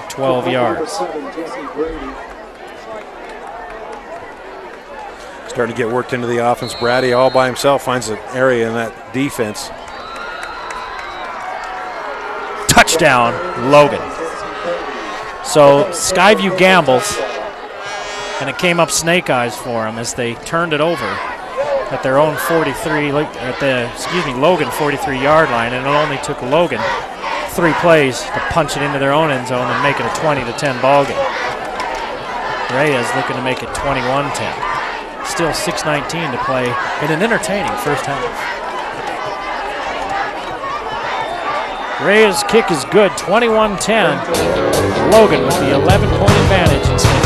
12 yards. Starting to get worked into the offense. Brady all by himself finds an area in that defense. Touchdown, Logan. So Skyview gambles, and it came up snake eyes for him as they turned it over at their own 43, Logan 43-yard line, and it only took Logan 3 plays to punch it into their own end zone and make it a 20-10 ball game. Reyes looking to make it 21-10. Still 6:19 to play in an entertaining first half. Reyes' kick is good, 21-10. Logan with the 11-point advantage in second.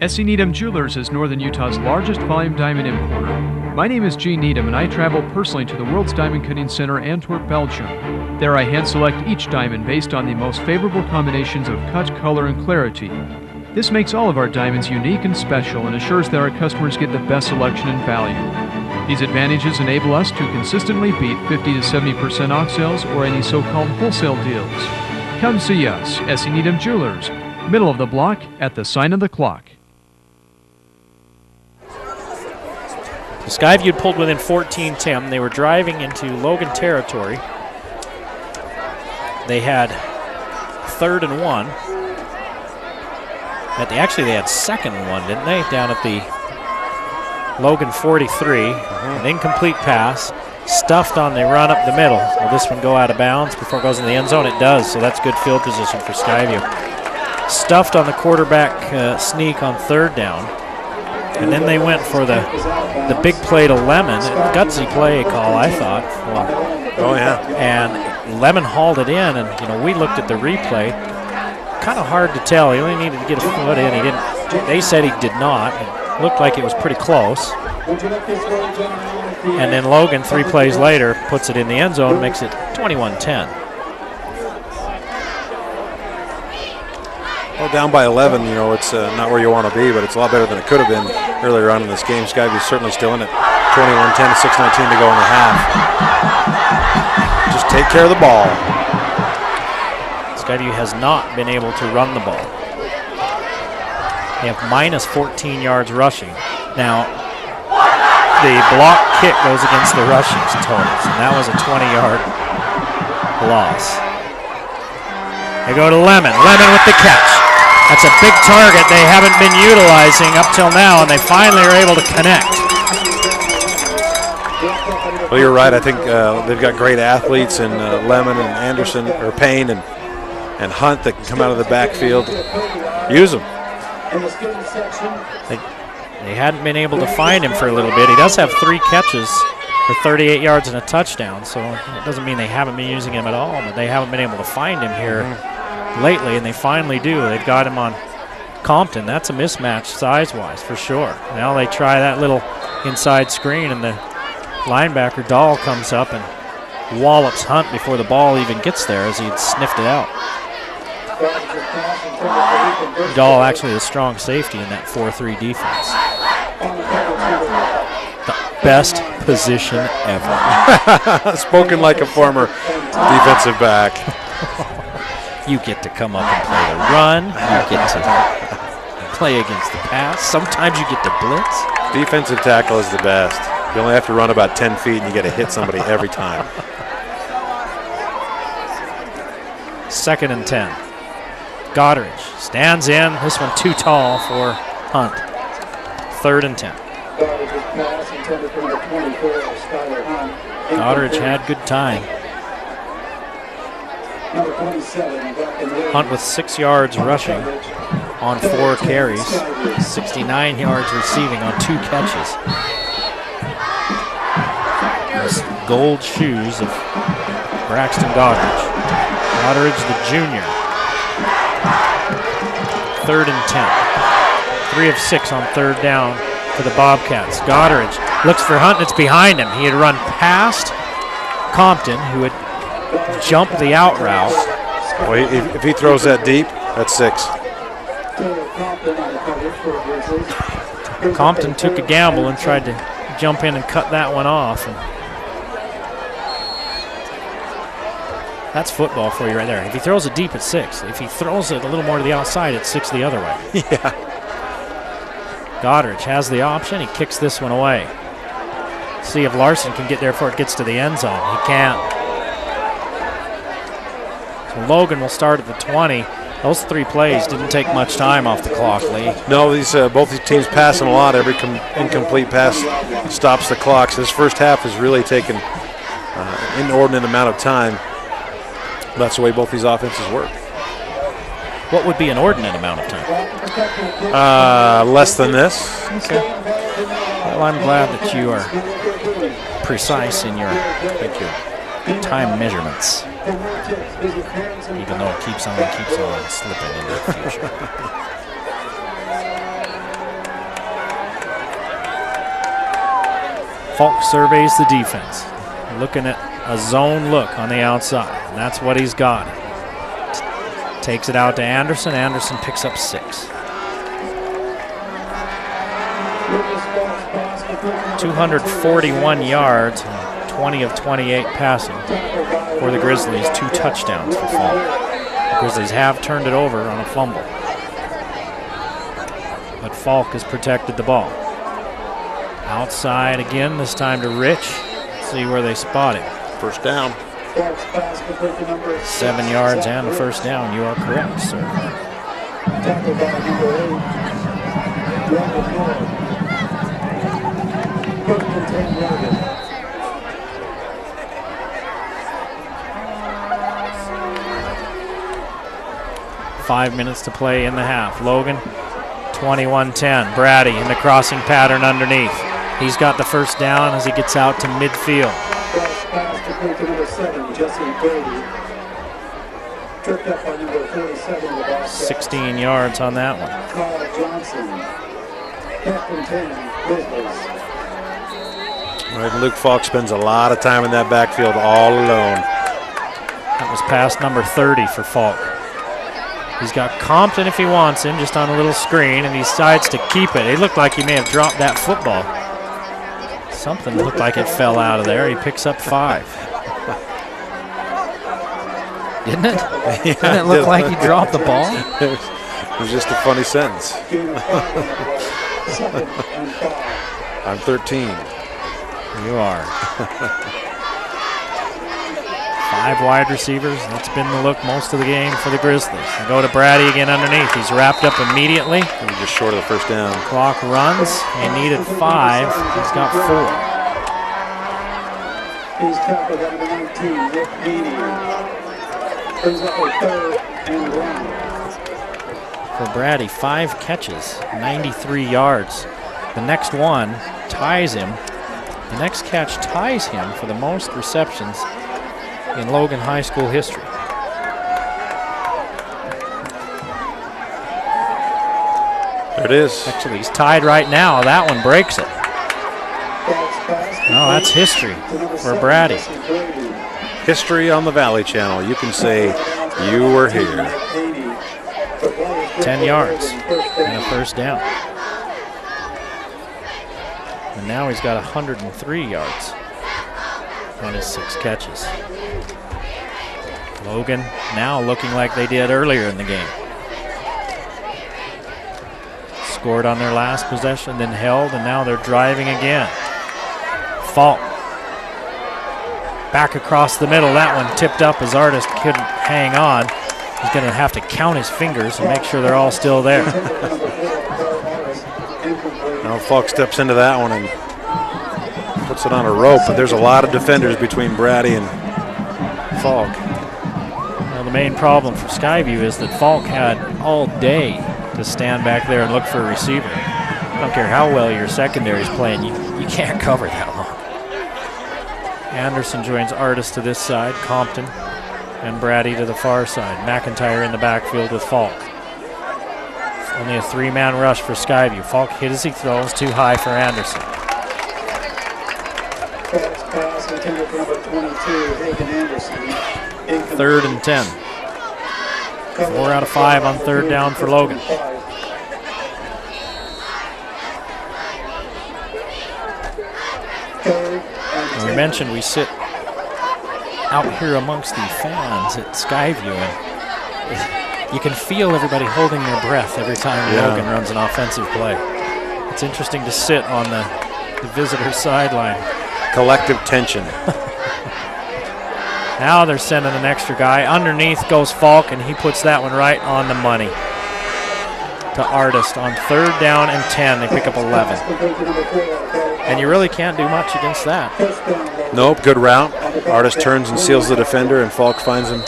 S.E. Needham Jewelers is Northern Utah's largest volume diamond importer. My name is Gene Needham, and I travel personally to the World's Diamond Cutting Center, Antwerp, Belgium. There I hand-select each diamond based on the most favorable combinations of cut, color, and clarity. This makes all of our diamonds unique and special and assures that our customers get the best selection and value. These advantages enable us to consistently beat 50 to 70% off sales or any so-called wholesale deals. Come see us, S.E. Needham Jewelers, middle of the block at the sign of the clock. Skyview had pulled within 14-10. They were driving into Logan territory. They had 3rd and 1. Actually, they had 2nd and 1, didn't they? Down at the Logan 43. An incomplete pass. Stuffed on the run up the middle. Will this one go out of bounds before it goes in the end zone? It does, so that's good field position for Skyview. Stuffed on the quarterback sneak on 3rd down. And then they went for the big play to Lemon. Gutsy play call, I thought. Oh, yeah. And Lemon hauled it in, and we looked at the replay. Kind of hard to tell. He only needed to get a foot in. He didn't. They said he did not. It looked like it was pretty close. And then Logan, 3 plays later, puts it in the end zone, makes it 21-10. Well, down by 11, it's not where you want to be, but it's a lot better than it could have been earlier on in this game. Skyview's certainly still in it. 21-10, 6:19 to go in the half. Just take care of the ball. Skyview has not been able to run the ball. They have minus 14 yards rushing. Now, the block kick goes against the rushing totals, and that was a 20-yard loss. They go to Lemon. Lemon with the catch. That's a big target they haven't been utilizing up till now, and they finally are able to connect. Well, you're right. I think they've got great athletes in Lemon and Anderson, or Payne and Hunt that can come out of the backfield. Use them. They hadn't been able to find him for a little bit. He does have 3 catches for 38 yards and a touchdown, so it doesn't mean they haven't been using him at all, but they haven't been able to find him here lately, and they finally do. They've got him on Compton. That's a mismatch size-wise for sure. Now they try that little inside screen, and the linebacker Dahl comes up and wallops Hunt before the ball even gets there as he'd sniffed it out. Dahl actually a strong safety in that 4-3 defense. The best position ever. Spoken like a former defensive back. You get to come up and play the run. You get to play against the pass. Sometimes you get to blitz. Defensive tackle is the best. You only have to run about 10 feet and you get to hit somebody every time. 2nd and 10. Goddard stands in. This one too tall for Hunt. 3rd and 10. Goddard had good time. Hunt with 6 yards rushing on 4 carries, 69 yards receiving on 2 catches. Those gold shoes of Braxton Goddard. Goddard's the junior. 3rd and 10. 3 of 6 on 3rd down for the Bobcats. Goddard looks for Hunt, and it's behind him. He had run past Compton, who had jumped the out route. Well, if he throws that deep, That's 6. Compton took a gamble and tried to jump in and cut that one off. And that's football for you right there. If he throws it deep, it's 6. If he throws it a little more to the outside, it's 6 the other way. Yeah. Goddard has the option. He kicks this one away. See if Larson can get there before it gets to the end zone. He can't. So Logan will start at the 20. Those 3 plays didn't take much time off the clock, Lee. No, both these teams passing a lot. Every incomplete pass stops the clock. So this first half has really taken an inordinate amount of time. That's the way both these offenses work. What would be an inordinate amount of time? Less than this. Okay. Well, I'm glad that you are precise in your time measurements. Even though it keeps on slipping into the future. Falk surveys the defense, looking at a zone look on the outside, and that's what he's got. Takes it out to Anderson. Anderson picks up 6. 241 yards, 20 of 28 passing for the Grizzlies. 2 touchdowns for Falk. The Grizzlies have turned it over on a fumble, but Falk has protected the ball. Outside again, this time to Rich. Let's see where they spot him. First down. 7 yards and a first down. You are correct, sir. 5 minutes to play in the half. Logan, 21-10. Brady in the crossing pattern underneath. He's got the first down as he gets out to midfield. 16 yards on that one. Right, Luke Falk spends a lot of time in that backfield all alone. That was pass number 30 for Falk. He's got Compton if he wants him, just on a little screen, and he decides to keep it. It looked like he may have dropped that football. Something looked like it fell out of there. He picks up 5. Didn't it? Yeah, Didn't it look like he dropped the ball? It was just a funny sentence. I'm 13. You are. 5 wide receivers. That's been the look most of the game for the Grizzlies. They go to Brady again underneath. He's wrapped up immediately. He's just short of the first down. Clock runs. He needed 5. He's got 4. He's tackled at 19, Nick Beatty. Brings up a 3rd and 1. For Brady, 5 catches, 93 yards. The next one ties him. The next catch ties him for the most receptions in Logan High School history. There it is. Actually, he's tied right now. That one breaks it. No, that's history for Brady. History on the Valley Channel. You can say you were here. 10 yards and a first down. And now he's got 103 yards on his 6 catches. Logan now looking like they did earlier in the game. Scored on their last possession, then held, and now they're driving again. Falk back across the middle. That one tipped up as Artist couldn't hang on. He's going to have to count his fingers and make sure they're all still there. Now Falk steps into that one and puts it on a rope, but there's a lot of defenders between Brady and Falk. Well, the main problem for Skyview is that Falk had all day to stand back there and look for a receiver. I don't care how well your secondary is playing, you can't cover that long. Anderson joins Artist to this side, Compton and Brady to the far side. McIntyre in the backfield with Falk. Only a 3-man rush for Skyview. Falk hit as he throws, too high for Anderson. Pass intended for number 22, Hagen Anderson. 3rd and 10. 4 out of 5 on third down for Logan. And we mentioned we sit out here amongst the fans at Skyview, and you can feel everybody holding their breath every time Logan runs an offensive play. It's interesting to sit on the visitor sideline. Collective tension. Now they're sending an extra guy. Underneath goes Falk, and he puts that one right on the money to Artist on third down and 10. They pick up 11. And you really can't do much against that. Nope, good route. Artist turns and seals the defender, and Falk finds him.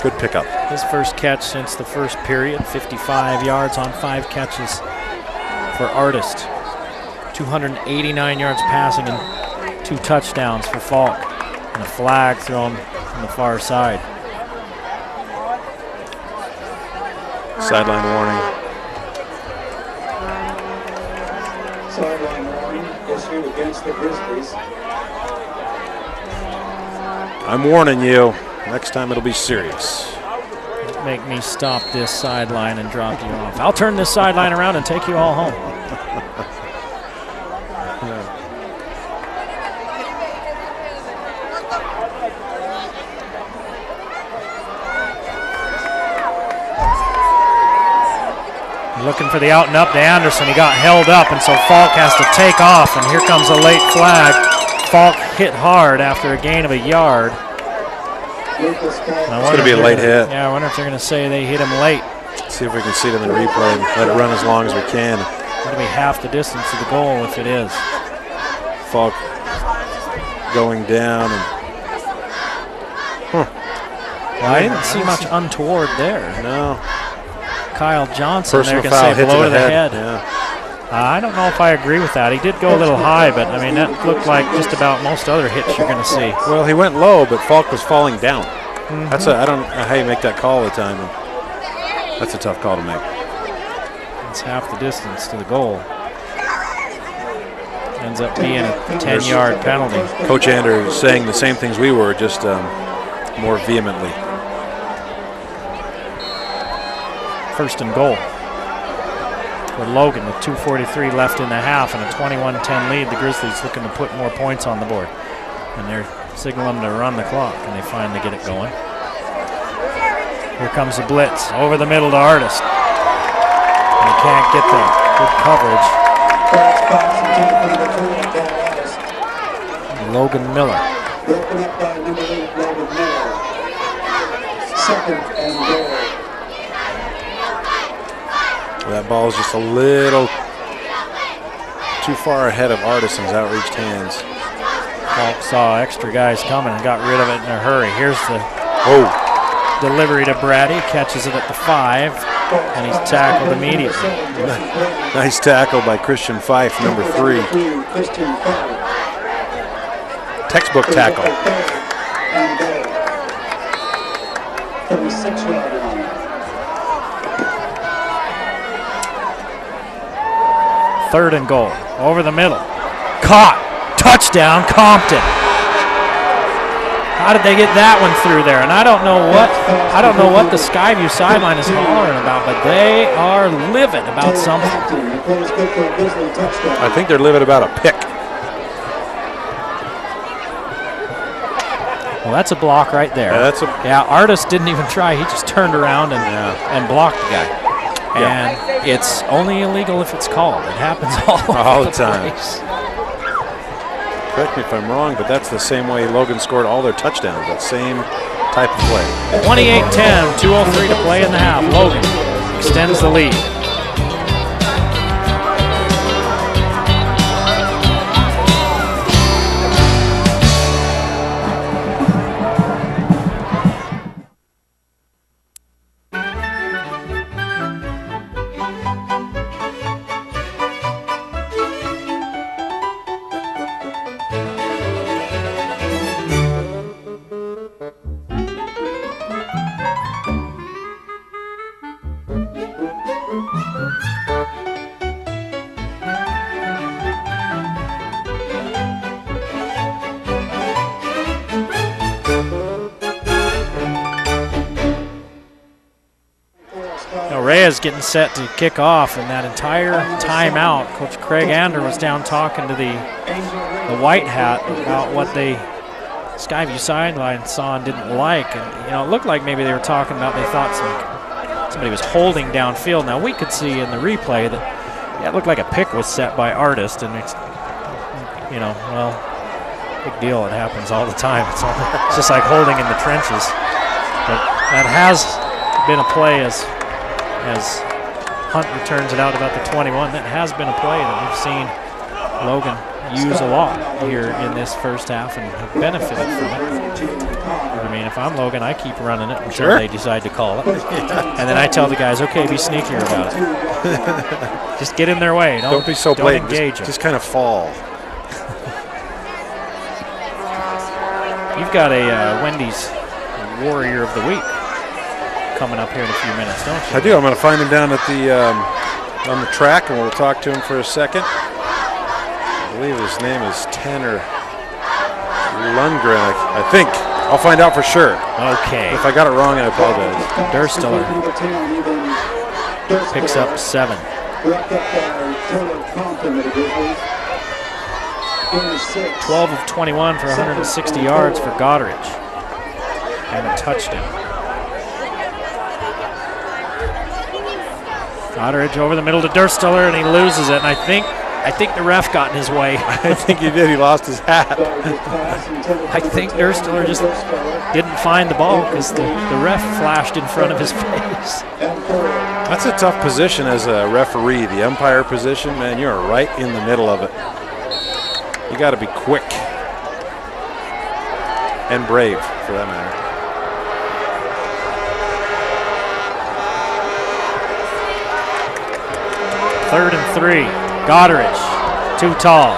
Good pickup. His first catch since the first period, 55 yards on 5 catches for Artist. 289 yards passing and 2 touchdowns for Falk. And a flag thrown from the far side. Sideline warning. Sideline warning issued against the Grizzlies. I'm warning you. Next time it'll be serious. Make me stop this sideline and drop you off. I'll turn this sideline around and take you all home. Looking for the out and up to Anderson. He got held up, and so Falk has to take off, and here comes a late flag. Falk hit hard after a gain of a yard. It's going to be a late hit. Yeah, I wonder if they're going to say they hit him late. See if we can see it in the replay and let it run as long as we can. It's going to be half the distance to the goal if it is. Falk going down. And, well, I didn't see much untoward there. No. Kyle Johnson Personal there foul, can say blow to the head. Yeah. I don't know if I agree with that. He did go a little high, but I mean that looked like just about most other hits you're going to see. Well, he went low, but Falk was falling down. That's I don't know how you make that call all the time. That's a tough call to make. It's half the distance to the goal. Ends up being a 10-yard penalty. Coach Andrew saying the same things we were, just more vehemently. First and goal for Logan with 2:43 left in the half and a 21-10 lead. The Grizzlies looking to put more points on the board. And they're signaling to run the clock, and they finally get it going. Here comes the blitz over the middle to Artist. And he can't get that good coverage. Logan Miller. Broken up by number 8, Logan Miller. Second and goal. That ball is just a little too far ahead of Artison's outreached hands. Falk saw extra guys coming and got rid of it in a hurry. Here's the delivery to Brady. Catches it at the 5, and he's tackled immediately. Nice tackle by Christian Fife, number 3. Textbook tackle. 36-yard line. Third and goal. Over the middle. Caught. Touchdown, Compton. How did they get that one through there? And I don't know what the Skyview sideline is hollering about, but they are livid about something. I think they're livid about a pick. Well, that's a block right there. Yeah, Artist didn't even try. He just turned around and blocked the guy. And it's only illegal if it's called. It happens all the time. Correct me if I'm wrong, but that's the same way Logan scored all their touchdowns, that same type of play. 28-10, 2:03 to play in the half. Logan extends the lead. Now Reyes getting set to kick off, and that entire timeout, Coach Craig Ander was down talking to the white hat about what they Skyview sideline saw and didn't like, and it looked like maybe they were talking about they thought somebody was holding downfield. Now we could see in the replay that it looked like a pick was set by Artist, and it's well, big deal. It happens all the time. It's just like holding in the trenches. But that has been a play as Hunt returns it out about the 21. That has been a play that we've seen Logan use a lot here in this first half and have benefited from it. I mean, if I'm Logan, I keep running it until they decide to call it. And then I tell the guys, okay, be sneakier about it. Just get in their way. Don't be so blatant. Engage just kind of fall. You've got a Wendy's Warrior of the Week coming up here in a few minutes, don't you? I do. I'm going to find him down at the on the track, and we'll talk to him for a second. I believe his name is Tanner Lundgren, I think. I'll find out for sure. Okay. If I got it wrong, I apologize. Durstiller picks up 7. 12 of 21 for 160 yards for Goddard, and a touchdown. Goddard over the middle to Durstiller, and he loses it. And I think the ref got in his way. I think he did. He lost his hat. I think Durstiller just didn't find the ball because the ref flashed in front of his face. That's a tough position as a referee. The umpire position, man, you're right in the middle of it. You got to be quick and brave, for that matter. Third and 3. Goddard, too tall.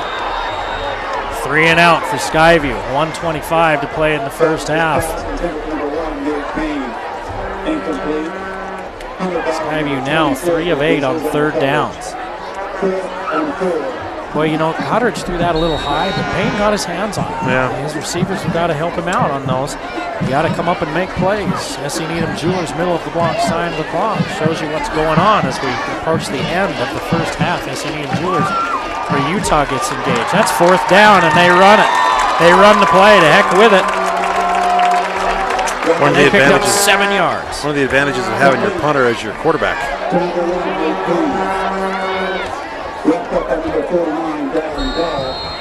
3 and out for Skyview. 1:25 to play in the first half. Skyview now 3 of 8 on third downs. Boy, Goddard threw that a little high, but Payne got his hands on it. Yeah. His receivers have got to help him out on those. You got to come up and make plays. SC Needham Jewelers, middle of the block, sign of the clock. Shows you what's going on as we approach the end of the first half. SC Needham Jewelers, where Utah gets engaged. That's 4th down, and they run it. They run the play. To heck with it. They picked up 7 yards. One of the advantages of having your punter as your quarterback.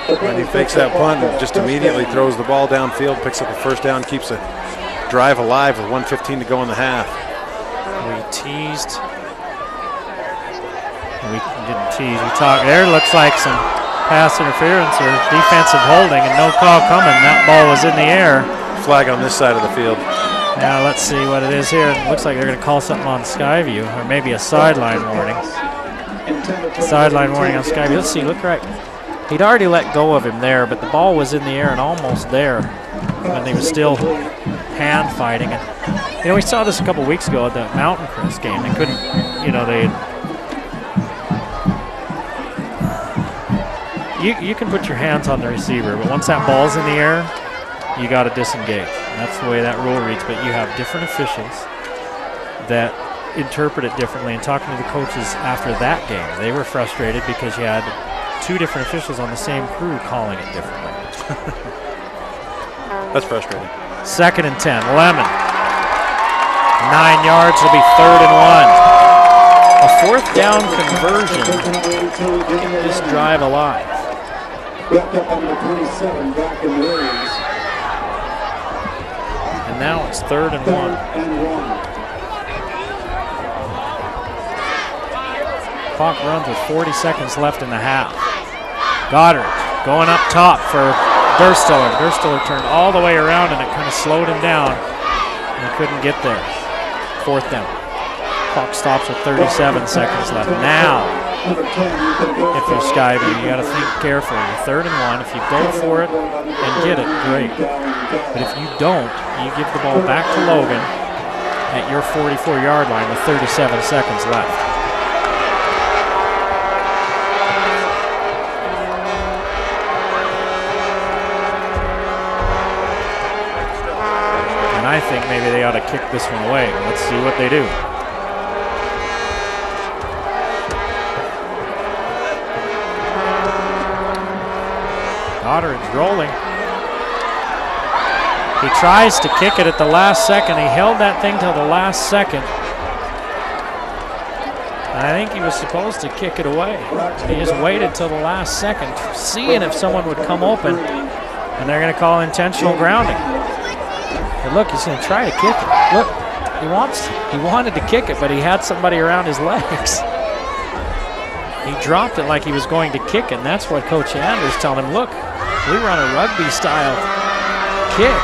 When he fakes that punt and just immediately throws the ball downfield, picks up a first down, keeps a drive alive with 1:15 to go in the half. We teased. We didn't tease. We talked. There looks like some pass interference or defensive holding, and no call coming. That ball was in the air. Flag on this side of the field. Now let's see what it is here. It looks like they're going to call something on Skyview, or maybe a sideline warning. Sideline warning on Skyview. Let's see. Look right. He'd already let go of him there, but the ball was in the air and almost there when they were still hand fighting. And we saw this a couple weeks ago at the Mountain Crest game. They couldn't, you can put your hands on the receiver, but once that ball's in the air, you got to disengage. And that's the way that rule reads. But you have different officials that interpret it differently. And talking to the coaches after that game, they were frustrated because you had 2 different officials on the same crew calling it differently. That's frustrating. 2nd and 10. Lemon. 9 yards. It'll be 3rd and 1. A 4th down conversion to keep this drive alive. And now it's 3rd and 1. Clock runs with 40 seconds left in the half. Goddard going up top for Durstiller. Durstiller turned all the way around, and it kind of slowed him down. And he couldn't get there. 4th down. Clock stops with 37 seconds left. Now, if you're Skyview, you got to think carefully. You're 3rd and 1. If you go for it and get it, great. But if you don't, you give the ball back to Logan at your 44-yard line with 37 seconds left. I think maybe they ought to kick this one away. Let's see what they do. Goddard rolling. He tries to kick it at the last second. He held that thing till the last second. I think he was supposed to kick it away. He just waited till the last second, seeing if someone would come open, and they're going to call intentional grounding. And look, he's going to try to kick it. Look, he wanted to kick it, but he had somebody around his legs. He dropped it like he was going to kick it, and that's what Coach Anders telling him, look, we run a rugby-style kick.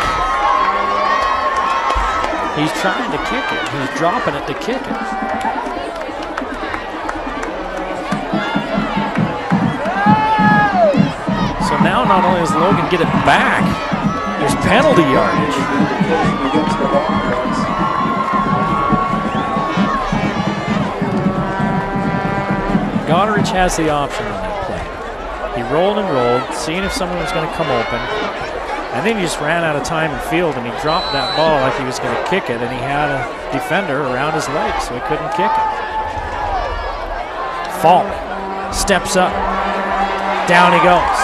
He's trying to kick it. He's dropping it to kick it. So now not only does Logan get it back, there's penalty yardage. Goddard has the option on that play. He rolled and rolled, seeing if someone was going to come open. And then he just ran out of time in field, and he dropped that ball like he was going to kick it, and he had a defender around his leg, so he couldn't kick it. Falk steps up. Down he goes.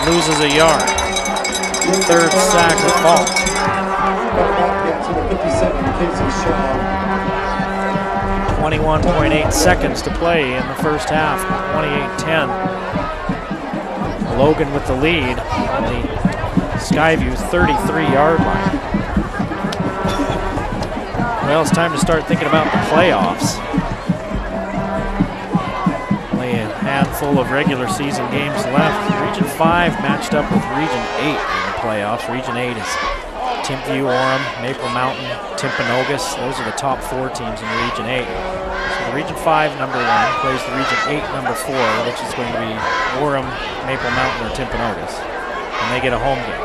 Loses a yard. Third sack of Falk. 21.8 seconds to play in the first half, 28-10. Logan with the lead on the Skyview 33-yard line. Well, it's time to start thinking about the playoffs. Only a handful of regular season games left. Region 5 matched up with Region 8 in the playoffs. Region 8 is Timpview, Orem, Maple Mountain, Timpanogos. Those are the top 4 teams in Region 8. So the Region 5 number 1 plays the Region 8 number 4, which is going to be Orem, Maple Mountain, or Timpanogos. And they get a home game.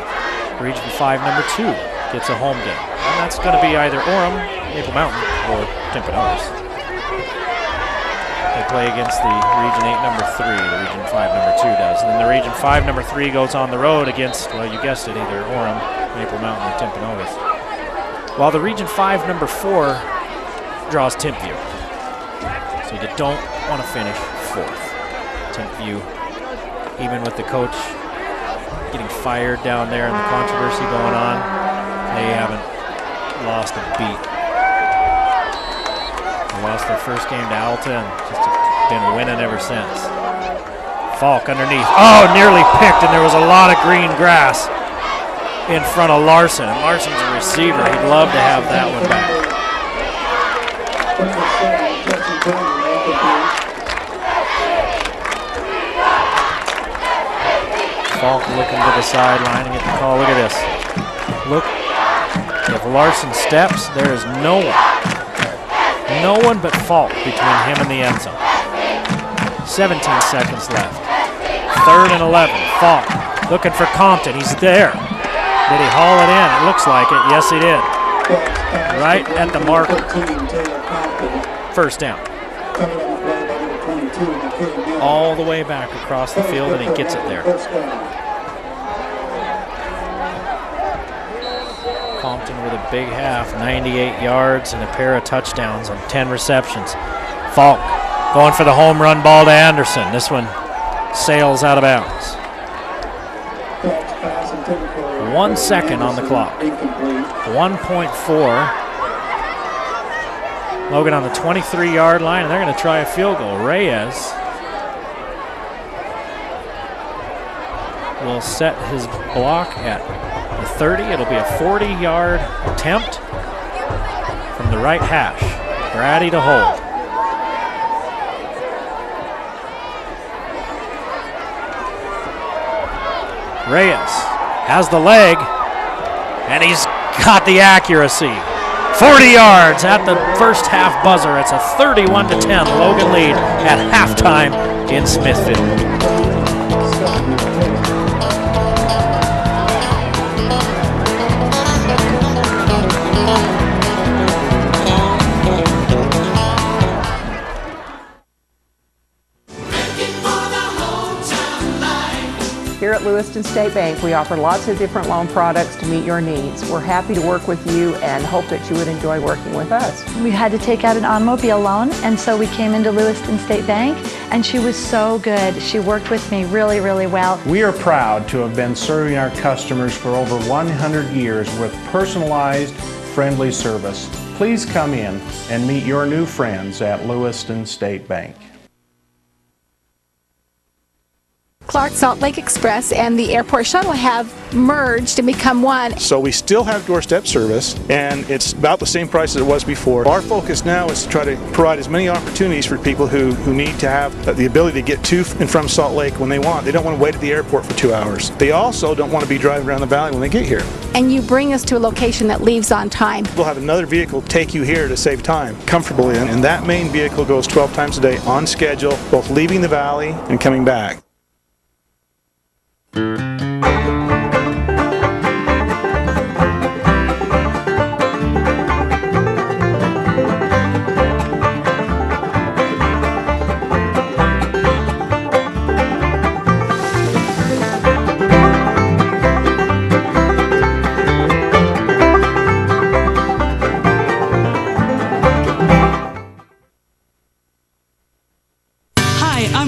Region 5 number 2 gets a home game. And that's going to be either Orem, Maple Mountain, or Timpanogos. They play against the Region 8 number 3, the Region 5 number 2 does. And then the Region 5 number 3 goes on the road against, well, you guessed it, either Orem, Maple Mountain, or Timpanogos. While the Region 5 number 4 draws Timpview. So you don't want to finish 4th. Timpview, even with the coach getting fired down there and the controversy going on, they haven't lost a beat. They lost their first game to Alta and just been winning ever since. Falk underneath. Oh, nearly picked, and there was a lot of green grass in front of Larson. And Larson's a receiver. He'd love to have that one back. Falk looking to the sideline and get the call. Look at this. Look, if Larson steps, there is no one but Falk between him and the end zone. 17 seconds left. 3rd and 11. Falk looking for Compton. He's there. Did he haul it in? It looks like it. Yes, he did. Right at the marker. First down. All the way back across the field, and he gets it there. Compton with a big half, 98 yards and a pair of touchdowns on 10 receptions. Falk going for the home run ball to Anderson. This one sails out of bounds. 1 second on the clock. 1.4. Logan on the 23-yard line, and they're going to try a field goal. Reyes will set his block at the 30. It'll be a 40-yard attempt from the right hash. Brady to hold. Reyes has the leg, and he's got the accuracy. 40 yards at the first half buzzer. It's a 31-10 Logan lead at halftime in Smithfield. Here at Lewiston State Bank, we offer lots of different loan products to meet your needs. We're happy to work with you and hope that you would enjoy working with us. We had to take out an automobile loan, and so we came into Lewiston State Bank and she was so good. She worked with me really, really well. We are proud to have been serving our customers for over 100 years with personalized, friendly service. Please come in and meet your new friends at Lewiston State Bank. Clark Salt Lake Express and the airport shuttle have merged and become one. So we still have doorstep service, and it's about the same price as it was before. Our focus now is to try to provide as many opportunities for people who need to have the ability to get to and from Salt Lake when they want. They don't want to wait at the airport for 2 hours. They also don't want to be driving around the valley when they get here. And you bring us to a location that leaves on time. We'll have another vehicle take you here to save time comfortably, and that main vehicle goes 12 times a day on schedule, both leaving the valley and coming back.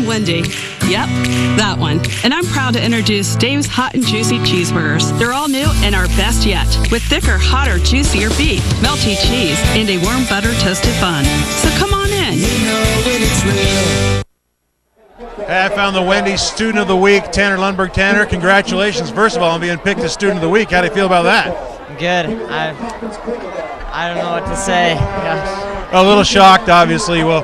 Wendy. Yep, that one. And I'm proud to introduce Dave's Hot and Juicy Cheeseburgers. They're all new and our best yet, with thicker, hotter, juicier beef, melty cheese, and a warm butter toasted bun. So come on in. You know when it's real. Hey, I found the Wendy's Student of the Week, Tanner Lundberg. Tanner, congratulations, first of all, on being picked as Student of the Week. How do you feel about that? Good. I don't know what to say. Gosh. A little shocked, obviously. Well,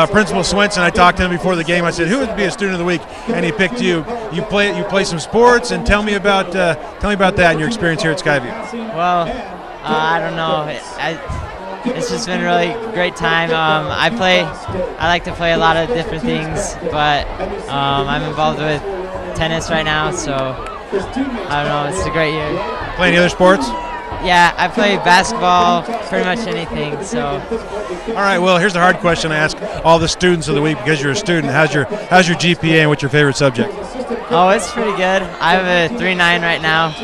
Principal Swenson, I talked to him before the game. I said, "Who would be a Student of the Week?" And he picked you. You play some sports, and tell me about that and your experience here at Skyview. Well, I don't know. It's just been a really great time. I like to play a lot of different things, but I'm involved with tennis right now, so I don't know. It's a great year. Play any other sports? Yeah, I play basketball, pretty much anything. So. All right. Well, here's the hard question I ask all the students of the week because you're a student. How's your GPA and what's your favorite subject? Oh, it's pretty good. I have a 3.9 right now,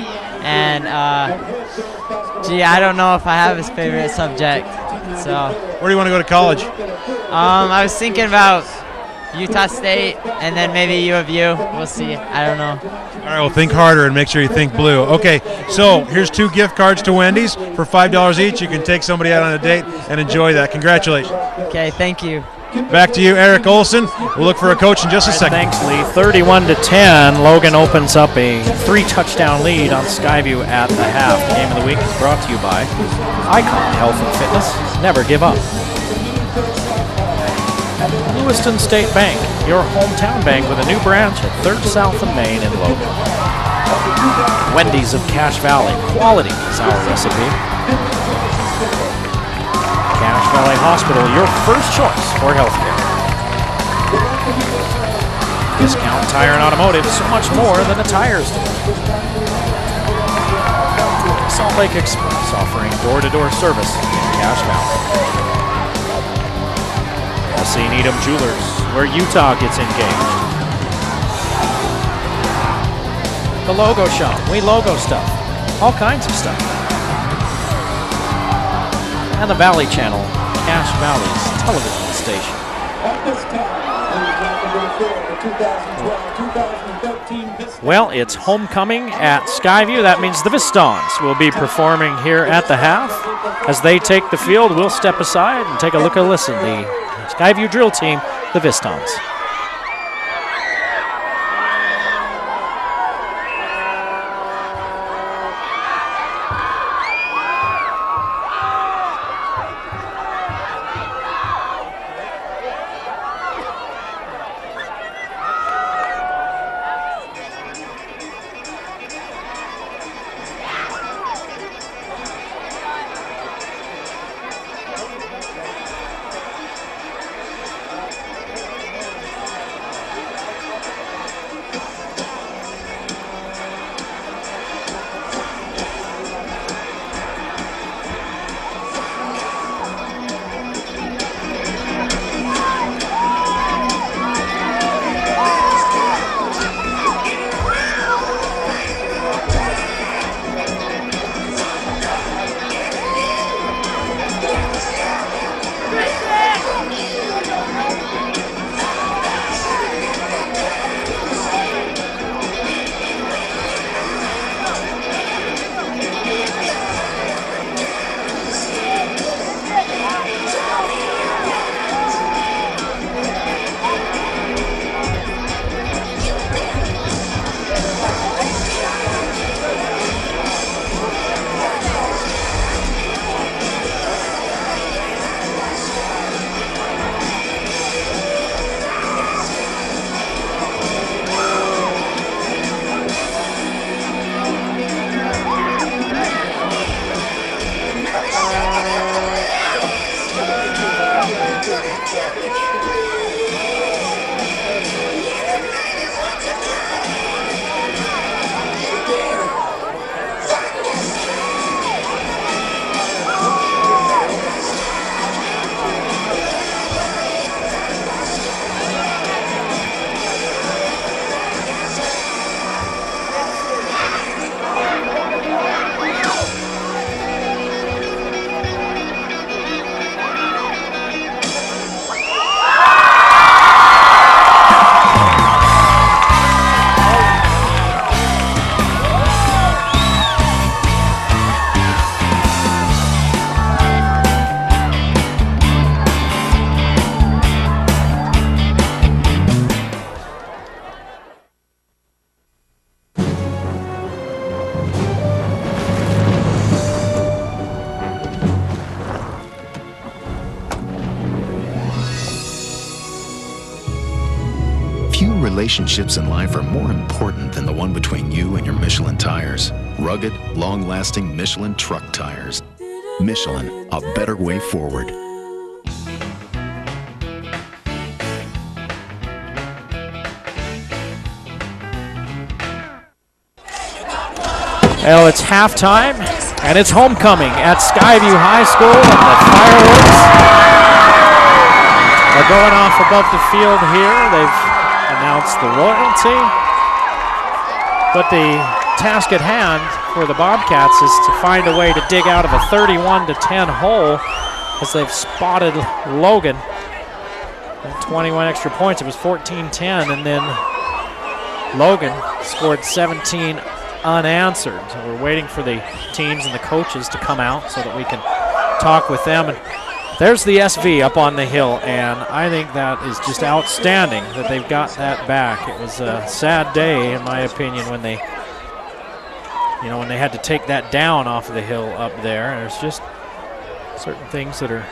and I don't know if I have his favorite subject. So. Where do you want to go to college? I was thinking about Utah State and then maybe U of U. We'll see. I don't know. All right, well, think harder and make sure you think blue. Okay, so here's 2 gift cards to Wendy's for $5 each. You can take somebody out on a date and enjoy that. Congratulations. Okay, thank you. Back to you, Eric Olson. We'll look for a coach in just a second. Thanks, Lee. 31-10. Logan opens up a 3-touchdown lead on Skyview at the half. Game of the week is brought to you by Icon Health and Fitness. Never give up. Lewiston State Bank, your hometown bank with a new branch at 3rd South and Main in Logan. Wendy's of Cache Valley, quality is our recipe. Cache Valley Hospital, your first choice for healthcare. Discount Tire and Automotive, so much more than the tires do. Salt Lake Express, offering door-to-door service in Cache Valley. S.C. Needham Jewelers, where Utah gets engaged. The Logo Shop, we logo stuff, all kinds of stuff. And the Valley Channel, Cache Valley's television station. Well, it's homecoming at Skyview. That means the Vistons will be performing here at the half. As they take the field, we'll step aside and take a look and listen. The Skyview drill team, the Vistons. relationships in life are more important than the one between you and your Michelin tires. Rugged, long-lasting Michelin truck tires. Michelin, a better way forward. Well, it's halftime, and it's homecoming at Skyview High School, and the fireworks are going off above the field here. They've announced the royalty, but the task at hand for the Bobcats is to find a way to dig out of a 31-10 hole as they've spotted Logan. And 21 extra points. It was 14-10, and then Logan scored 17 unanswered. So we're waiting for the teams and the coaches to come out so that we can talk with them. And there's the SV up on the hill, and I think that is just outstanding that they've got that back. It was a sad day, in my opinion, when they, when they had to take that down off of the hill up there. And there's just certain things that are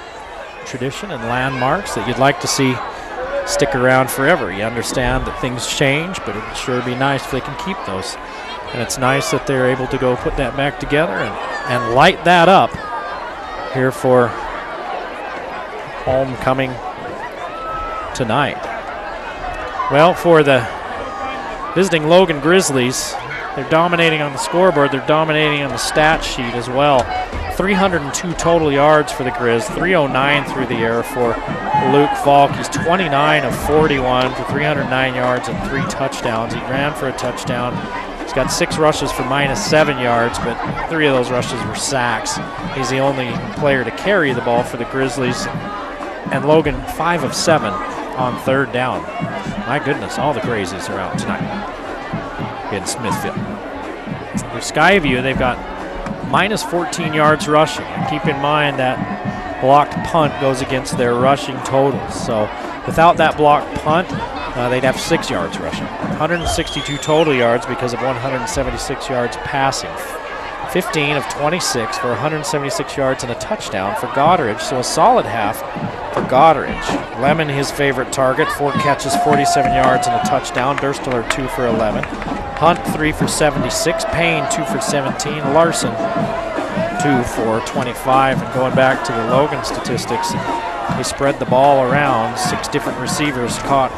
tradition and landmarks that you'd like to see stick around forever. You understand that things change, but it'd sure be nice if they can keep those. And it's nice that they're able to go put that back together and light that up here for homecoming tonight. Well, for the visiting Logan Grizzlies, they're dominating on the scoreboard. They're dominating on the stat sheet as well. 302 total yards for the Grizz, 309 through the air for Luke Falk. He's 29 of 41 for 309 yards and 3 touchdowns. He ran for a touchdown. He's got 6 rushes for -7 yards, but 3 of those rushes were sacks. He's the only player to carry the ball for the Grizzlies. And Logan, 5 of 7 on 3rd down. My goodness, all the crazies are out tonight in Smithfield. For Skyview, they've got -14 yards rushing. And keep in mind that blocked punt goes against their rushing totals. So without that blocked punt, they'd have 6 yards rushing. 162 total yards because of 176 yards passing. 15 of 26 for 176 yards and a touchdown for Goddard. So a solid half for Goddard. Lemon, his favorite target, 4 catches, 47 yards and a touchdown. Durstler, 2 for 11. Hunt, 3 for 76. Payne, 2 for 17. Larson, 2 for 25. And going back to the Logan statistics, they spread the ball around. 6 different receivers caught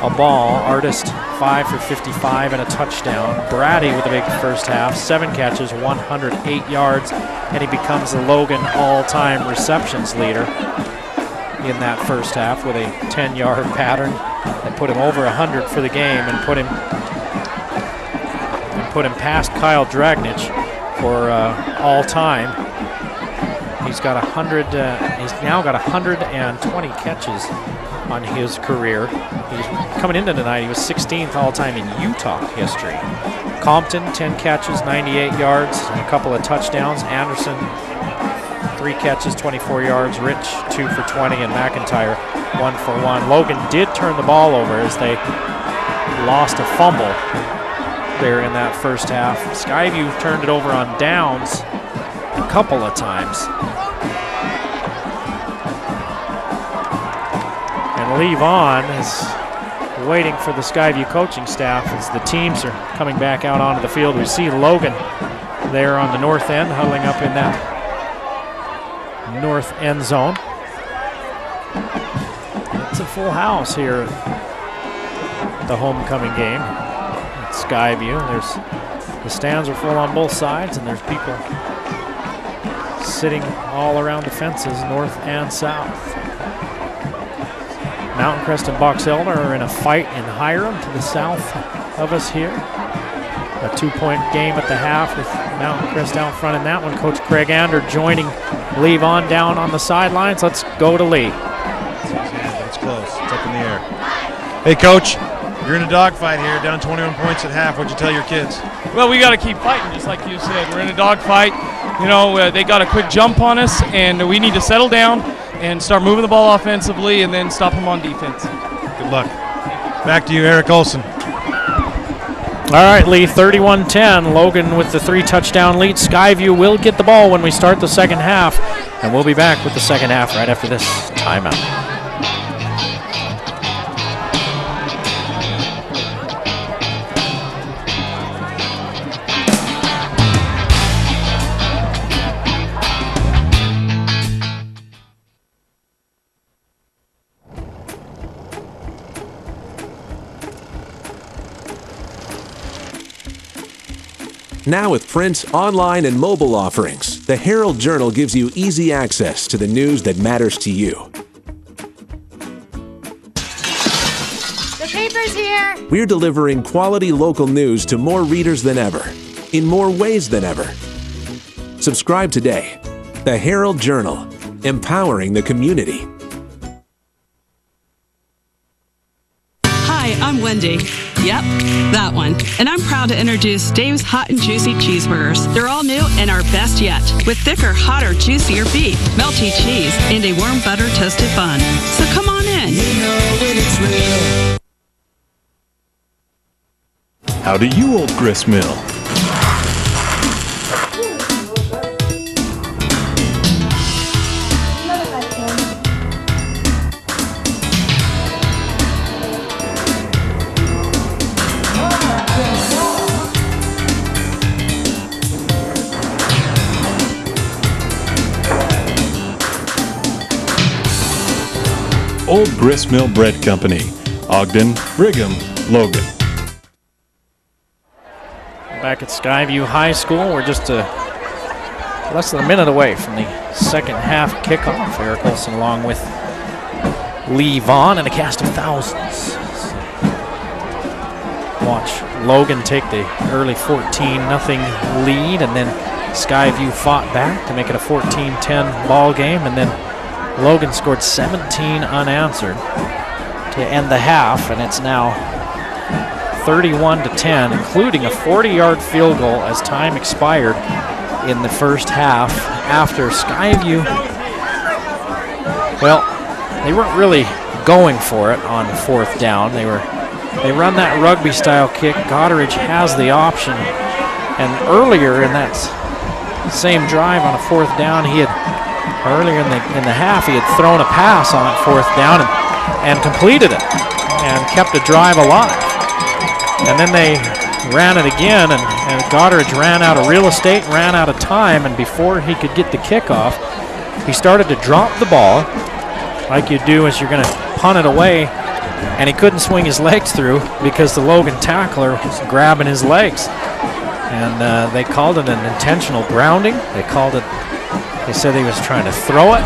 a ball. Artist, 5 for 55 and a touchdown. Brady with a big first half, 7 catches, 108 yards, and he becomes the Logan all-time receptions leader in that first half with a 10-yard pattern that put him over 100 for the game and put him past Kyle Dragnich for all-time. He's got 100. He's now got 120 catches on his career. He's coming into tonight. He was 16th all-time in Utah history. Compton, 10 catches, 98 yards, and a couple of touchdowns. Anderson, 3 catches, 24 yards. Rich, 2 for 20, and McIntyre, 1 for 1. Logan did turn the ball over as they lost a fumble there in that first half. Skyview turned it over on downs a couple of times. And Lee Vaughn is waiting for the Skyview coaching staff as the teams are coming back out onto the field. We see Logan there on the north end, huddling up in that north end zone. It's a full house here at the homecoming game at Skyview. The stands are full on both sides, and there's people sitting all around the fences, north and south. Mountain Crest and Box Elder are in a fight in Hiram to the south of us here. A 2-point game at the half with Mountain Crest out front in that one. Coach Craig Ander joining Lee Vaughn down on the sidelines. Let's go to Lee. It's close. It's up in the air. Hey, Coach, you're in a dogfight here, down 21 points at half. What'd you tell your kids? Well, we got to keep fighting, just like you said. We're in a dogfight. They got a quick jump on us, and we need to settle down and start moving the ball offensively and then stop them on defense. Good luck. Back to you, Eric Olson. All right, Lee, 31-10. Logan with the 3-touchdown lead. Skyview will get the ball when we start the second half, and we'll be back with the second half right after this timeout. Now with print, online, and mobile offerings, the Herald Journal gives you easy access to the news that matters to you. The paper's here. We're delivering quality local news to more readers than ever, in more ways than ever. Subscribe today. The Herald Journal, empowering the community. Hi, I'm Wendy. Yep, that one. And I'm proud to introduce Dave's Hot and Juicy Cheeseburgers. They're all new and our best yet, with thicker, hotter, juicier beef, melty cheese, and a warm butter toasted bun. So come on in. You know when it's real. Howdy, you old grist mill. Old Grist Mill Bread Company, Ogden, Brigham, Logan. Back at Skyview High School, we're just less than a minute away from the second half kickoff. Eric Olson along with Lee Vaughn and a cast of thousands. Watch Logan take the early 14-0 lead, and then Skyview fought back to make it a 14-10 ball game, and then Logan scored 17 unanswered to end the half, and it's now 31-10, including a 40-yard field goal as time expired in the first half after Skyview, well, they weren't really going for it on fourth down. They run that rugby-style kick. Goddard has the option, and earlier in that same drive on a fourth down, earlier in the half, he had thrown a pass on fourth down and completed it and kept the drive alive. And then they ran it again, and Goddard ran out of real estate, ran out of time, and before he could get the kickoff, he started to drop the ball like you do as you're going to punt it away, and he couldn't swing his legs through because the Logan tackler was grabbing his legs. And they called it an intentional grounding. They said he was trying to throw it.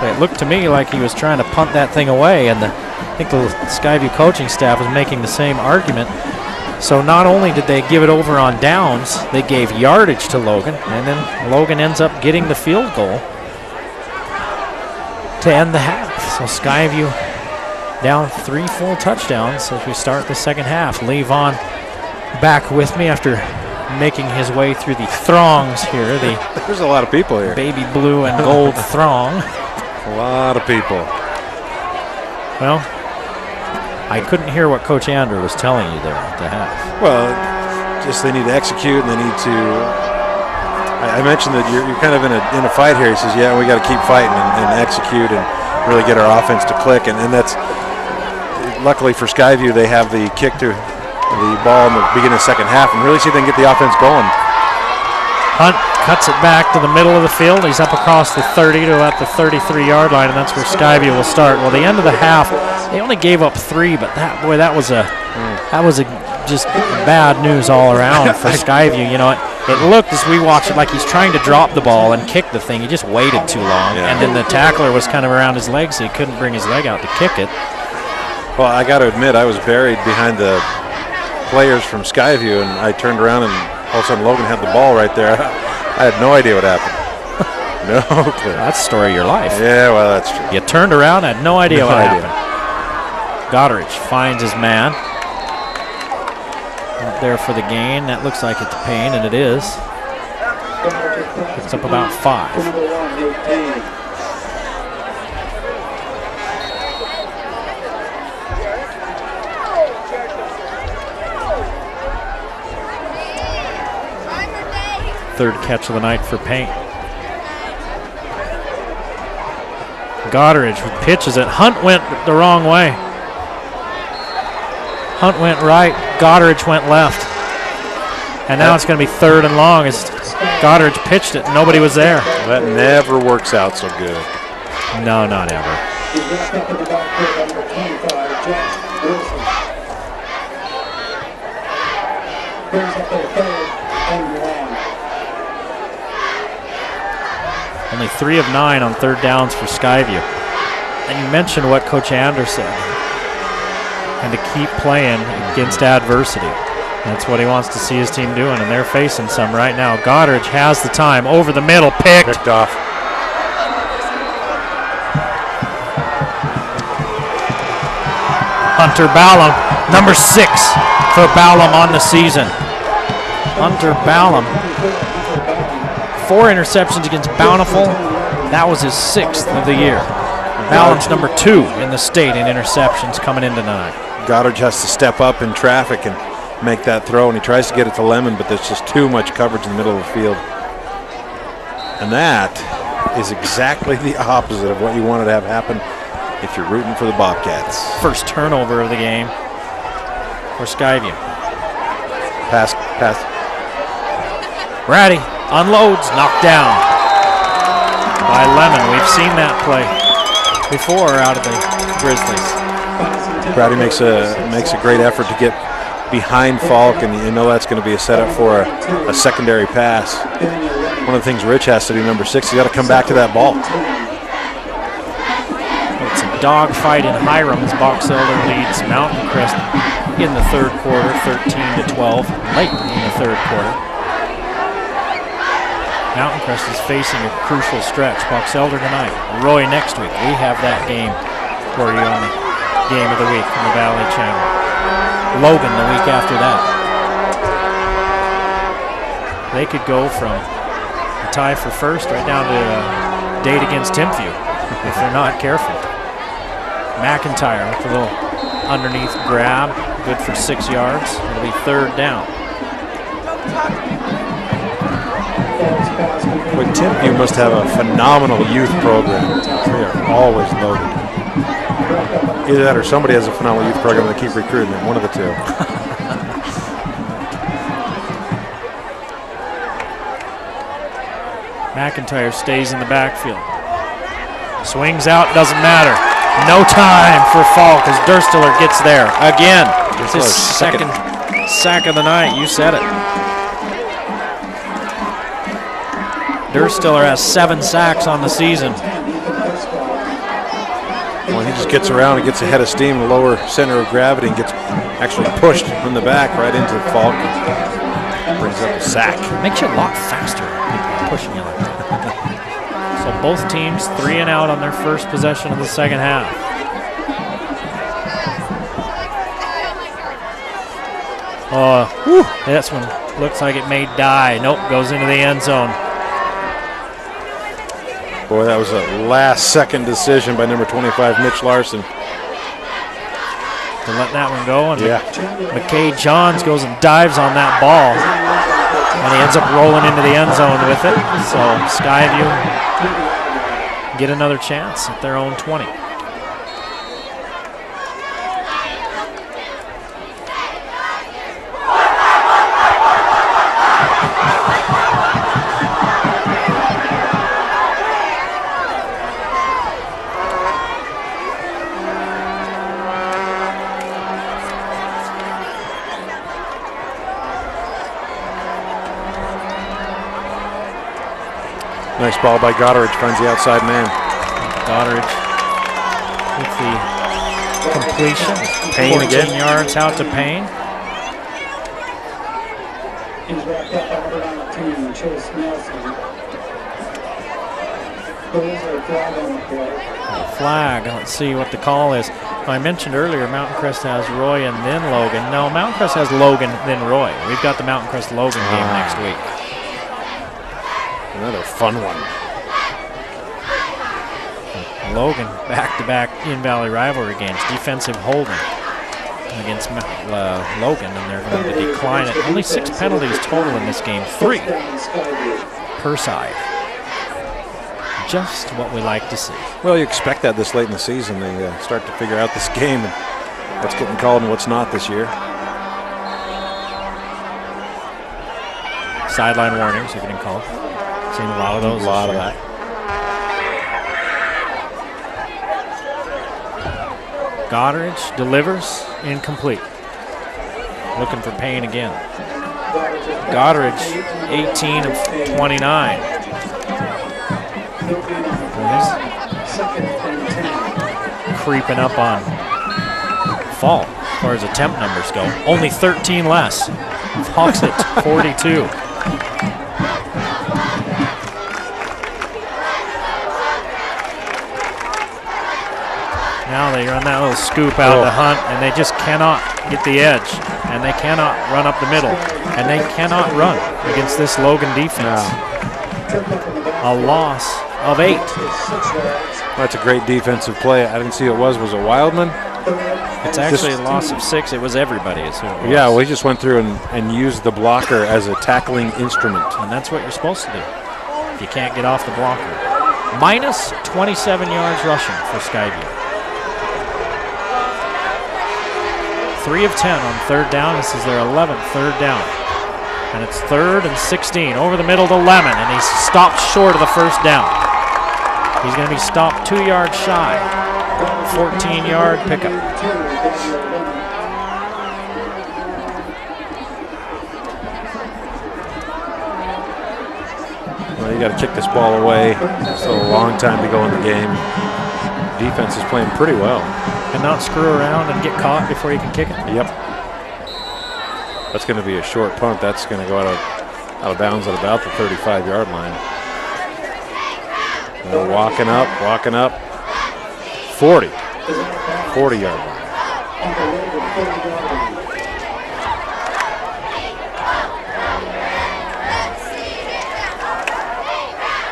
It looked to me like he was trying to punt that thing away, and I think the Skyview coaching staff was making the same argument. So not only did they give it over on downs, they gave yardage to Logan, and then Logan ends up getting the field goal to end the half. So Skyview down 3 full touchdowns as we start the second half. Lee Vaughn back with me after making his way through the throngs here. There's a lot of people here. Baby blue and gold throng. A lot of people. Well, I couldn't hear what Coach Andrew was telling you there at the half. Well, just they need to execute, and they need to. I mentioned that you're kind of in a fight here. He says, "Yeah, we got to keep fighting and execute and really get our offense to click." And that's luckily for Skyview, they have the kick to the ball in the beginning of the second half, and really see if they can get the offense going. Hunt cuts it back to the middle of the field. He's up across the 30 to about the 33-yard line, and that's where Skyview will start. Well, the end of the half, they only gave up 3, but that was just bad news all around for Skyview. You know, it looked as we watched it like he's trying to drop the ball and kick the thing. He just waited too long, and then the tackler was kind of around his leg, so he couldn't bring his leg out to kick it. Well, I got to admit, I was buried behind the players from Skyview, and I turned around, and all of a sudden Logan had the ball right there. I had no idea what happened. No clue. That's the story of your life. Yeah, well, that's true. You turned around, had no idea what happened. Goddard finds his man. Out there for the gain. That looks like it's Payne, and it is. Picks up about 5. Third catch of the night for Payne. Goddard pitches it. Hunt went the wrong way. Hunt went right. Goddard went left. And now it's going to be 3rd and long as Goddard pitched it. Nobody was there. That never works out so good. No, not ever. Only 3 of 9 on third downs for Skyview. And you mentioned what Coach Anders said, and to keep playing against adversity. That's what he wants to see his team doing, and they're facing some right now. Goddard has the time, over the middle, picked off. Hunter Ballum, number 6 for Ballum on the season. Hunter Ballum, 4 interceptions against Bountiful. That was his 6th of the year. Ballum's number 2 in the state in interceptions coming in tonight. Goddard has to step up in traffic and make that throw, and he tries to get it to Lemon, but there's just too much coverage in the middle of the field. And that is exactly the opposite of what you wanted to have happen if you're rooting for the Bobcats. First turnover of the game for Skyview. Pass. Ratty unloads, knocked down by Lemon. We've seen that play before out of the Grizzlies. Ratty makes a great effort to get behind Falk, and you know that's going to be a setup for a secondary pass. One of the things Rich has to do, number 6, he's got to come back to that ball. It's a dogfight in Hiram as Box Elder leads Mountain Crest in the third quarter, 13-12, late in the third quarter. Mountain Crest is facing a crucial stretch. Box Elder tonight, Roy next week. We have that game for you on the Game of the Week on the Valley Channel. Logan the week after that. They could go from a tie for first right down to a date against Timpview if they're not careful. McIntyre with a little underneath grab, good for 6 yards. It'll be third down. But Timpview must have a phenomenal youth program. They are always loaded. Either that or somebody has a phenomenal youth program and they keep recruiting them, one of the two. McIntyre stays in the backfield. Swings out, doesn't matter. No time for Falk as Durstiller gets there again. It's his second sack of the night. You said it. Durstiller has 7 sacks on the season. Well, he just gets around and gets ahead of steam, the lower center of gravity, and gets actually pushed from the back right into the Falk. Brings up a sack. Makes you a lot faster when people are pushing you like that. So both teams 3 and out on their first possession of the second half. This one looks like it may die. Nope, goes into the end zone. Boy, that was a last-second decision by number 25, Mitch Larson. To let that one go, and McKay Johns goes and dives on that ball, and he ends up rolling into the end zone with it. So Skyview get another chance at their own 20. Nice ball by Goddard, finds the outside man. Goddard with the completion. Payne 14 again. yards out to Payne. He's wrapped up by number 19, Chase Nelson. There is a flag on the play. Flag, let's see what the call is. I mentioned earlier Mountain Crest has Roy and then Logan. No, Mountain Crest has Logan, then Roy. We've got the Mountain Crest Logan game next week. Another fun one. Logan back-to-back in-valley rivalry games. Defensive holding against Logan, and they're going to decline it. Only 6 penalties total in this game, 3 per side. Just what we like to see. Well, you expect that this late in the season. They start to figure out this game and what's getting called and what's not this year. Sideline warnings are getting called. Seen a lot of those. A lot of that. Goddard delivers incomplete. Looking for Payne again. Goddard, 18 of 29. Creeping up on Falk as far as attempt numbers go. Only 13 less. Falk's at 42. Now they run that little scoop out to Hunt, and they just cannot get the edge, and they cannot run up the middle, and they cannot run against this Logan defense. A loss of 8. That's a great defensive play. I didn't see who it was. Was it Wildman? It's actually a loss of 6. It was everybody. Is who it was. Yeah, well, he just went through and used the blocker as a tackling instrument. And that's what you're supposed to do if you can't get off the blocker. Minus 27 yards rushing for Skyview. 3 of 10 on third down. This is their 11th third down. And it's 3rd and 16 over the middle to Lemon, and he's stopped short of the first down. He's going to be stopped 2 yards shy. 14-yard pickup. Well, you got to kick this ball away. Still a long time to go in the game. Defense is playing pretty well. And not screw around and get caught before you can kick it. Yep. That's going to be a short punt. That's going to go out of bounds at about the 35-yard line. They're walking up. 40-yard line.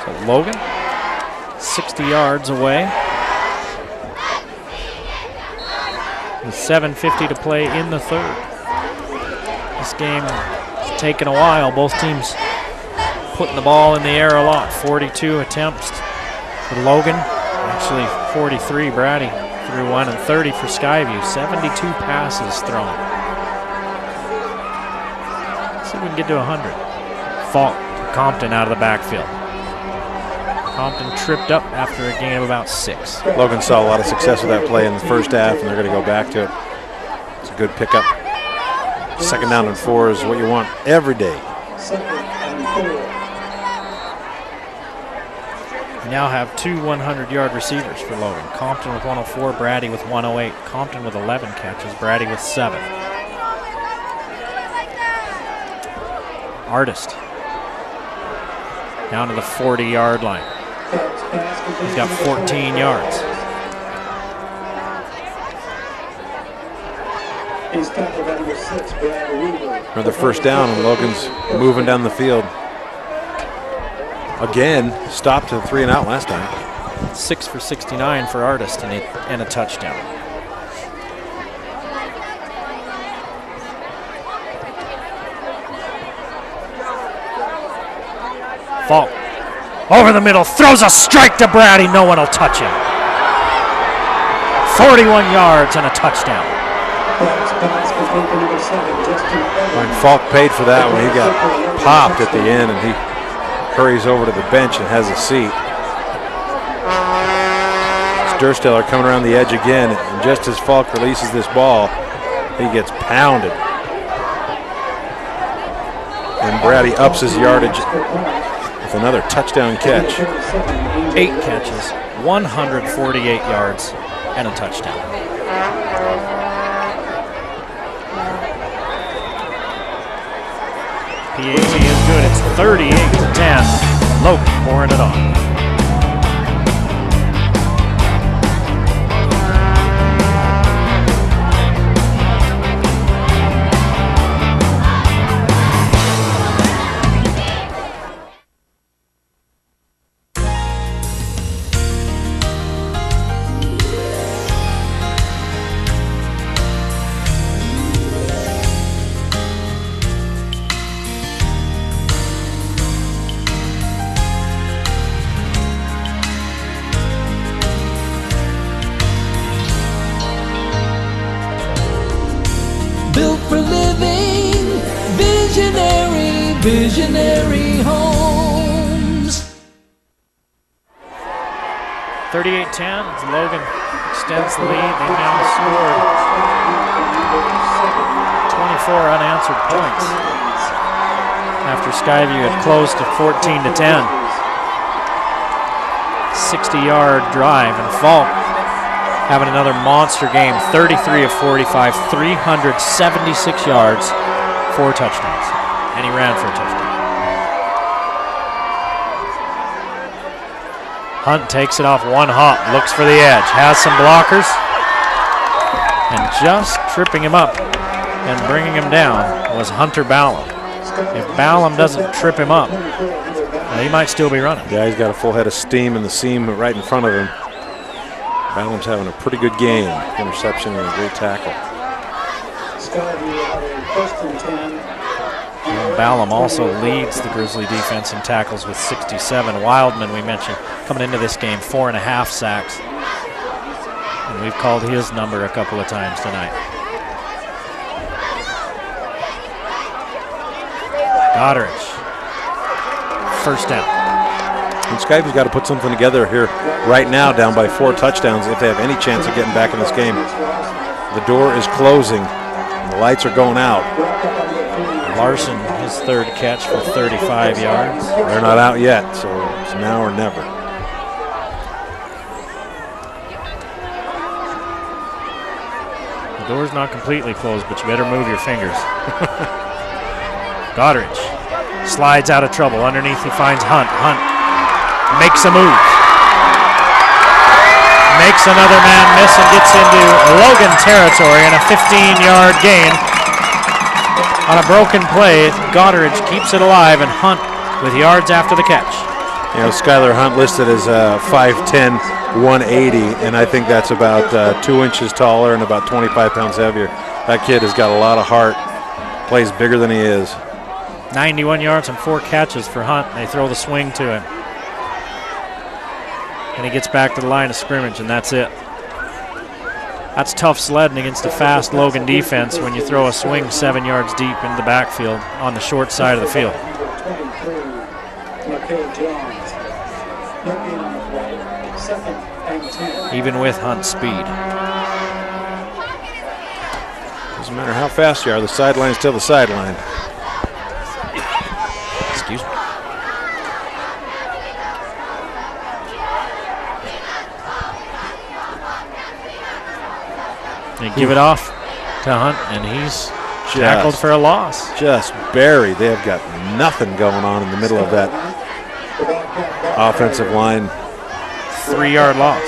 So Logan, 60 yards away. With 7:50 to play in the third. This game has taken a while. Both teams putting the ball in the air a lot. 42 attempts for Logan. Actually 43, Brady threw one, and 30 for Skyview. 72 passes thrown. Let's see if we can get to 100. Falk, Compton out of the backfield. Compton tripped up after a gain of about 6. Logan saw a lot of success with that play in the first half, and they're going to go back to it. It's a good pickup. 2nd down and 4 is what you want every day. We now have 2 100-yard receivers for Logan. Compton with 104, Brady with 108. Compton with 11 catches, Brady with 7. Artist down to the 40-yard line. He's got 14 yards. Another first down, and Logan's moving down the field. Again, stopped to 3-and-out last time. 6 for 69 for Artist and a touchdown. Falk over the middle, throws a strike to Brady. No one will touch him. 41 yards and a touchdown. When Falk paid for that one, he got popped at the end, and he hurries over to the bench and has a seat. Stursteller coming around the edge again, and just as Falk releases this ball, he gets pounded. And Brady ups his yardage with another touchdown catch. 8 catches, 148 yards, and a touchdown. PAT is good. It's 38-10. Logan pouring it on. Visionary homes. 38-10 as Logan extends the lead. They've now scored 24 unanswered points. after Skyview had closed to 14 to 10. 60-yard drive, and Falk having another monster game, 33 of 45, 376 yards, 4 touchdowns, and he ran for a touchdown. Hunt takes it off one hop, looks for the edge, has some blockers, and just tripping him up and bringing him down was Hunter Ballum. If Ballum doesn't trip him up, he might still be running. Yeah, he's got a full head of steam in the seam right in front of him. Ballum's having a pretty good game. Interception and a great tackle. And Ballum also leads the Grizzly defense in tackles with 67. Wildman, we mentioned, coming into this game, 4.5 sacks. And we've called his number a couple of times tonight. Goddard. First down. And Skyview's got to put something together here right now, down by 4 touchdowns, if they have any chance of getting back in this game. The door is closing. And the lights are going out. Larson, his 3rd catch for 35 yards. They're not out yet, so it's now or never. The door's not completely closed, but you better move your fingers. Goddard slides out of trouble. Underneath he finds Hunt. Hunt makes a move. Makes another man miss and gets into Logan territory, and a 15-yard gain on a broken play. Goddard keeps it alive, and Hunt with yards after the catch. You know, Skylar Hunt listed as 5'10", 180, and I think that's about 2 inches taller and about 25 pounds heavier. That kid has got a lot of heart, plays bigger than he is. 91 yards and 4 catches for Hunt. They throw the swing to him. And he gets back to the line of scrimmage, and that's it. That's tough sledding against a fast Logan defense when you throw a swing 7 yards deep into the backfield on the short side of the field. Even with Hunt's speed. Doesn't matter how fast you are, the sideline's still the sideline. Excuse me. They give it off to Hunt, and he's tackled for a loss. Just buried. They have got nothing going on in the middle of that offensive line. 3-yard loss.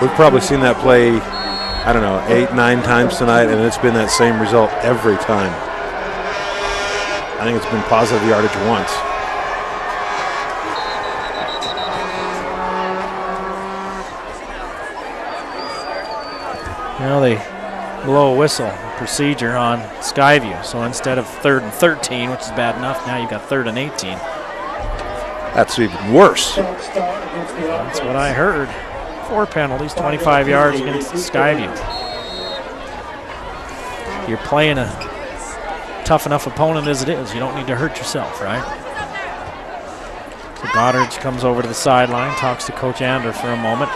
We've probably seen that play, I don't know, 8, 9 times tonight, and it's been that same result every time. I think it's been positive yardage once. Well, they blow a whistle procedure on Skyview. So instead of 3rd and 13, which is bad enough, now you've got 3rd and 18. That's even worse. That's what I heard. 4 penalties, 25 yards against Skyview. You're playing a tough enough opponent as it is. You don't need to hurt yourself, right? So Goddard comes over to the sideline, talks to Coach Ander for a moment.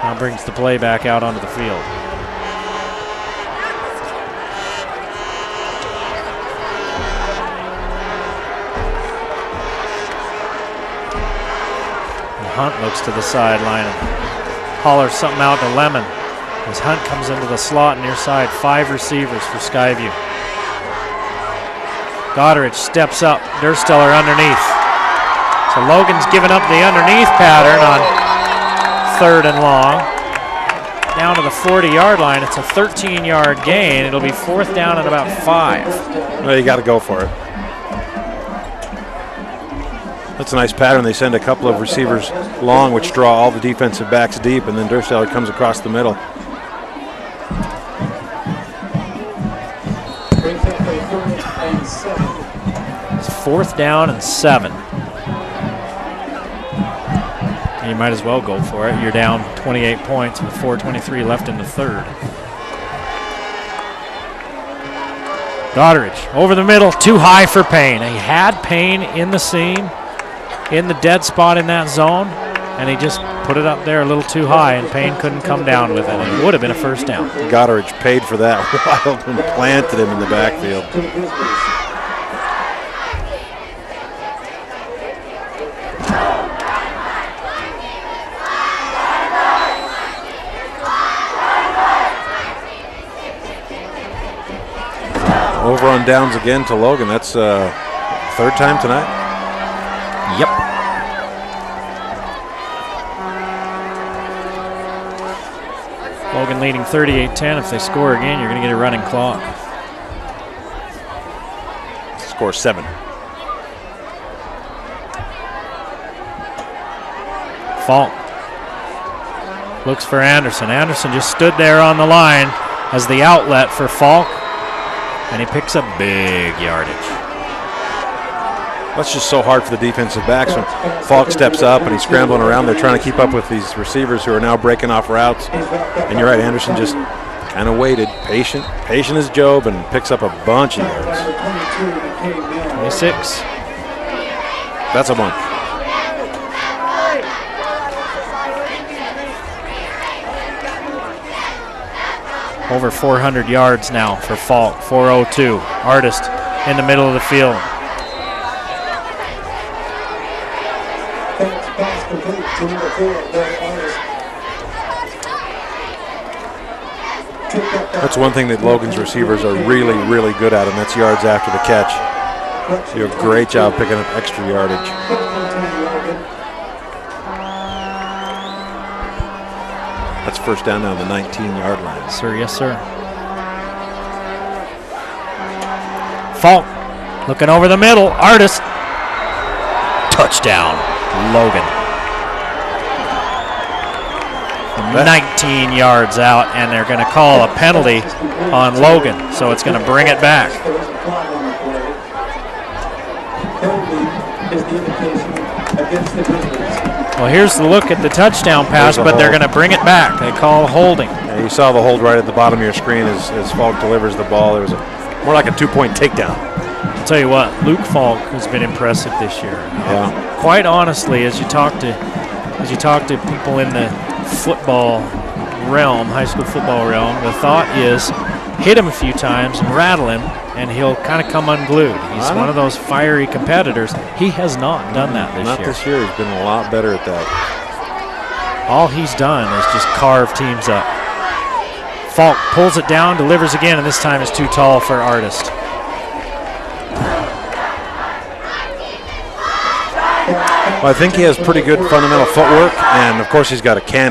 Now brings the play back out onto the field. Hunt looks to the sideline and hollers something out to Lemon as Hunt comes into the slot near side. 5 receivers for Skyview. Goddard steps up. Dursteller underneath. So Logan's given up the underneath pattern on 3rd and long. Down to the 40-yard line. It's a 13-yard gain. It'll be 4th down and about 5. Well, you got to go for it. That's a nice pattern. They send a couple of receivers long, which draw all the defensive backs deep, and then Dursteller comes across the middle. It's 4th down and 7. And you might as well go for it. You're down 28 points with 4:23 left in the 3rd. Goddard over the middle, too high for Payne. He had Payne in the seam, in the dead spot in that zone. and he just put it up there a little too high, and Payne couldn't come down with it. And it would have been a first down. Goddard paid for that. Wildman planted him in the backfield. Over on downs again to Logan. That's third time tonight? Yep. Logan leading 38-10. If they score again, you're going to get a running clock. Score 7. Falk looks for Anderson. Anderson just stood there on the line as the outlet for Falk, and he picks up big yardage. That's just so hard for the defensive backs when Falk steps up and he's scrambling around. They're trying to keep up with these receivers who are now breaking off routes. And you're right, Anderson just kind of waited, patient as Job, and picks up a bunch of yards. 26. That's a bunch. Over 400 yards now for Falk. 402. Artist in the middle of the field. That's one thing that Logan's receivers are really, really good at, and that's yards after the catch. They do a great job picking up extra yardage. That's first down now on the 19-yard line. Sir, yes, sir. Falk looking over the middle. Artist. Touchdown, Logan. 19 yards out, and they're going to call a penalty on Logan, so it's going to bring it back. Well, here's the look at the touchdown pass, but they're going to bring it back. They call holding. Yeah, you saw the hold right at the bottom of your screen as Falk delivers the ball. There was more like a 2-point takedown. I'll tell you what, Luke Falk has been impressive this year. Yeah. Quite honestly, as you talk to people in the football realm, high school football realm, the thought is hit him a few times and rattle him, and he'll kind of come unglued. He's one of those fiery competitors. He has not done that this year. Not this year. He's been a lot better at that. All he's done is just carve teams up. Falk pulls it down, delivers again, and this time it's too tall for Artist. Well, I think he has pretty good fundamental footwork, and of course he's got a cannon.